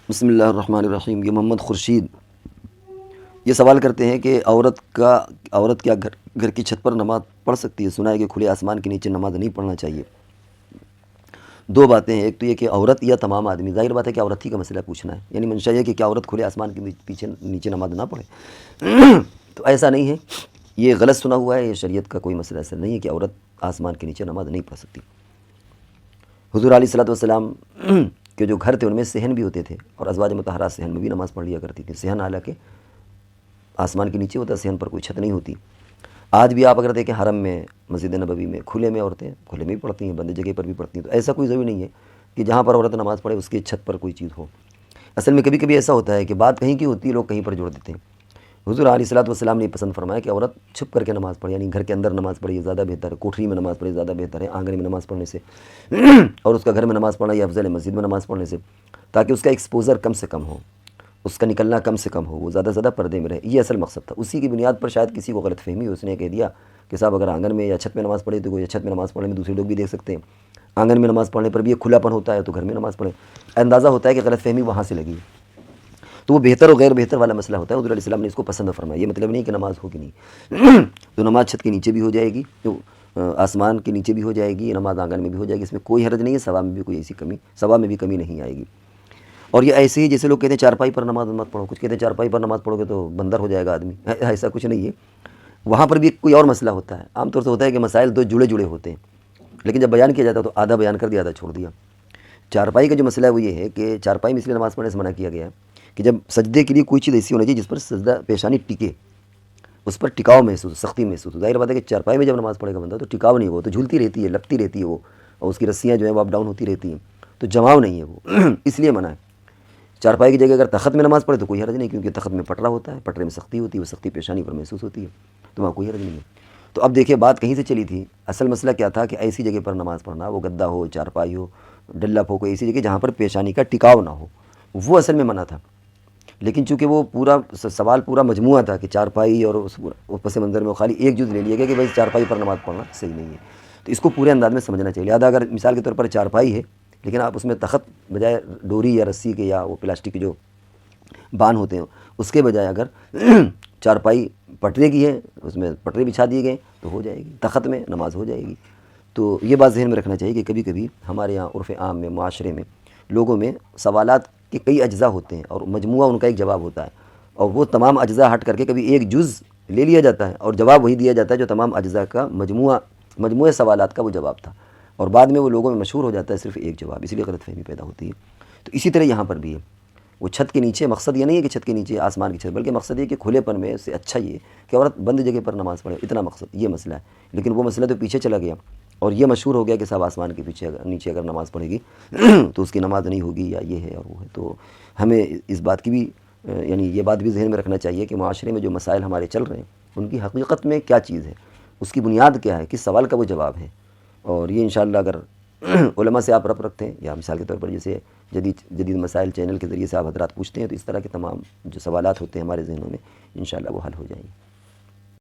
بسم اللہ الرحمن الرحیم۔ یہ محمد خورشید یہ سوال کرتے ہیں کہ عورت کیا گھر کی چھت پر نماز پڑھ سکتی ہے؟ سنا ہے کہ کھلے آسمان کے نیچے نماز نہیں پڑھنا چاہیے۔ دو باتیں ہیں، ایک تو یہ کہ عورت یا تمام آدمی، ظاہر بات ہے کہ عورت ہی کا مسئلہ پوچھنا ہے، یعنی منشا یہ کہ کیا عورت کھلے آسمان کے نیچے نماز نہ پڑھے؟ تو ایسا نہیں ہے، یہ غلط سنا ہوا ہے، یہ شریعت کا کوئی مسئلہ ایسا نہیں ہے کہ عورت آسمان کے نیچے نماز نہیں پڑھ سکتی۔ حضور علیہ الصلوۃ والسلام کے جو گھر تھے ان میں صحن بھی ہوتے تھے، اور ازواج مطہرات صحن میں بھی نماز پڑھ لیا کرتی تھی۔ صحن حالانکہ آسمان کے نیچے ہوتا ہے، صحن پر کوئی چھت نہیں ہوتی۔ آج بھی آپ اگر دیکھیں حرم میں، مسجد نبوی میں، کھلے میں عورتیں کھلے میں بھی پڑھتی ہیں، بند جگہ پر بھی پڑھتی ہیں، تو ایسا کوئی ضروری نہیں ہے کہ جہاں پر عورت نماز پڑھے اس کی چھت پر کوئی چیز ہو۔ اصل میں کبھی کبھی ایسا ہوتا ہے کہ بات کہیں کی ہوتی ہے، لوگ کہیں پر جوڑ دیتے ہیں۔ حضور علیہ الصلوۃ والسلام نے پسند فرمایا کہ عورت چھپ کر کے نماز پڑھے، یعنی گھر کے اندر نماز پڑھے، یہ زیادہ بہتر ہے، کوٹھری میں نماز پڑھے زیادہ بہتر ہے آنگن میں نماز پڑھنے سے، اور اس کا گھر میں نماز پڑھنا یہ افضل ہے مسجد میں نماز پڑھنے سے، تاکہ اس کا ایکسپوزر کم سے کم ہو، اس کا نکلنا کم سے کم ہو، وہ زیادہ سے زیادہ پردے میں رہے۔ یہ اصل مقصد تھا۔ اسی کی بنیاد پر شاید کسی کو غلط فہمی ہو، اس نے کہہ دیا کہ صاحب اگر آنگن میں یا چھت میں نماز پڑھے تو کوئی چھت میں نماز پڑھنے میں دوسرے لوگ بھی دیکھ سکتے ہیں، آنگن میں نماز پڑھنے پر بھی ایک کھلا پن ہوتا ہے تو گھر میں نماز پڑھیں۔ اندازہ ہوتا ہے کہ غلط فہمی وہاں سے لگی، تو وہ بہتر اور غیر بہتر والا مسئلہ ہوتا ہے۔ حضور علیہ السلام نے اس کو پسند فرمایا، یہ مطلب نہیں کہ نماز ہوگی نہیں، تو نماز چھت کے نیچے بھی ہو جائے گی، تو آسمان کے نیچے بھی ہو جائے گی، نماز آنگن میں بھی ہو جائے گی، اس میں کوئی حرج نہیں ہے، ثواب میں بھی کوئی ایسی کمی، ثواب میں بھی کمی نہیں آئے گی۔ اور یہ ایسے ہی جیسے لوگ کہتے ہیں چارپائی پر نماز مت پڑھو، کچھ کہتے ہیں چارپائی پر نماز پڑھو گے تو بندر ہو جائے گا آدمی، ایسا کچھ نہیں ہے۔ وہاں پر بھی کوئی اور مسئلہ ہوتا ہے۔ عام طور سے ہوتا ہے کہ مسائل دو جڑے ہوتے ہیں، لیکن جب بیان کیا جاتا ہے تو آدھا بیان کر دیا، آدھا چھوڑ دیا۔ چارپائی کا جو مسئلہ ہے وہ یہ ہے کہ چارپائی میں اس لیے نماز پڑھنے سے منع کیا گیا ہے کہ جب سجدے کے لیے کوئی چیز ایسی ہونی چاہیے جس پر سجدہ پیشانی ٹکے، اس پر ٹکاؤ محسوس ہو، سختی محسوس ہو۔ ظاہر بات ہے کہ چارپائی میں جب نماز پڑھے گا بندہ تو ٹکاؤ نہیں ہو، تو جھولتی رہتی ہے، لپتی رہتی ہے وہ، اور اس کی رسیاں جو ہیں وہ اپ ڈاؤن ہوتی رہتی ہیں، تو جماؤ نہیں ہے وہ، اس لیے منع ہے۔ چارپائی کی جگہ اگر تخت میں نماز پڑھے تو کوئی حرج نہیں، کیونکہ تخت میں پٹرا ہوتا ہے، پٹرے میں سختی ہوتی ہے، وہ سختی پیشانی پر محسوس ہوتی ہے، تو وہاں کوئی حرج نہیں ہے۔ تو اب دیکھیے بات کہیں سے چلی تھی، اصل مسئلہ کیا تھا کہ ایسی جگہ پر نماز پڑھنا، وہ گدا ہو، چارپائی ہو، ڈلپ ہو، کوئی ایسی جگہ جہاں پر پیشانی کا ٹکاؤ نہ ہو، وہ اصل میں منع تھا۔ لیکن چونکہ وہ پورا سوال پورا مجموعہ تھا کہ چارپائی اور اس پس منظر میں خالی ایک جز لے لیا گیا کہ بھائی چارپائی پر نماز پڑھنا صحیح نہیں ہے، تو اس کو پورے انداز میں سمجھنا چاہیے۔ لہٰذا اگر مثال کے طور پر چارپائی ہے لیکن آپ اس میں تخت بجائے ڈوری یا رسی کے یا وہ پلاسٹک کے جو بان ہوتے ہیں اس کے بجائے اگر چارپائی پٹرے کی ہے، اس میں پٹرے بچھا دیے گئے تو ہو جائے گی، تخت میں نماز ہو جائے گی۔ تو یہ بات ذہن میں رکھنا چاہیے کہ کبھی کبھی ہمارے یہاں عرف عام میں، معاشرے میں، لوگوں میں سوالات کے کئی اجزاء ہوتے ہیں اور مجموعہ ان کا ایک جواب ہوتا ہے، اور وہ تمام اجزاء ہٹ کر کے کبھی ایک جز لے لیا جاتا ہے اور جواب وہی دیا جاتا ہے جو تمام اجزاء کا مجموعہ سوالات کا وہ جواب تھا، اور بعد میں وہ لوگوں میں مشہور ہو جاتا ہے صرف ایک جواب، اس لیے غلط فہمی پیدا ہوتی ہے۔ تو اسی طرح یہاں پر بھی ہے، وہ چھت کے نیچے، مقصد یہ نہیں ہے کہ چھت کے نیچے آسمان کی چھت، بلکہ مقصد یہ کہ کھلے پن میں سے اچھا یہ کہ عورت بند جگہ پر نماز پڑھے، اتنا مقصد، یہ مسئلہ ہے۔ لیکن وہ مسئلہ تو پیچھے چلا گیا اور یہ مشہور ہو گیا کہ صاحب آسمان کے نیچے اگر نماز پڑھے گی تو اس کی نماز نہیں ہوگی، یا یہ ہے اور وہ ہے۔ تو ہمیں اس بات کی بھی یعنی یہ بات بھی ذہن میں رکھنا چاہیے کہ معاشرے میں جو مسائل ہمارے چل رہے ہیں ان کی حقیقت میں کیا چیز ہے، اس کی بنیاد کیا ہے، کس سوال کا وہ جواب ہے۔ اور یہ انشاءاللہ اگر علماء سے آپ ربط رکھتے ہیں، یا مثال کے طور پر جیسے جدید مسائل چینل کے ذریعے سے آپ حضرات پوچھتے ہیں، تو اس طرح کے تمام جو سوالات ہوتے ہیں ہمارے ذہنوں میں انشاءاللہ وہ حل ہو جائیں گے۔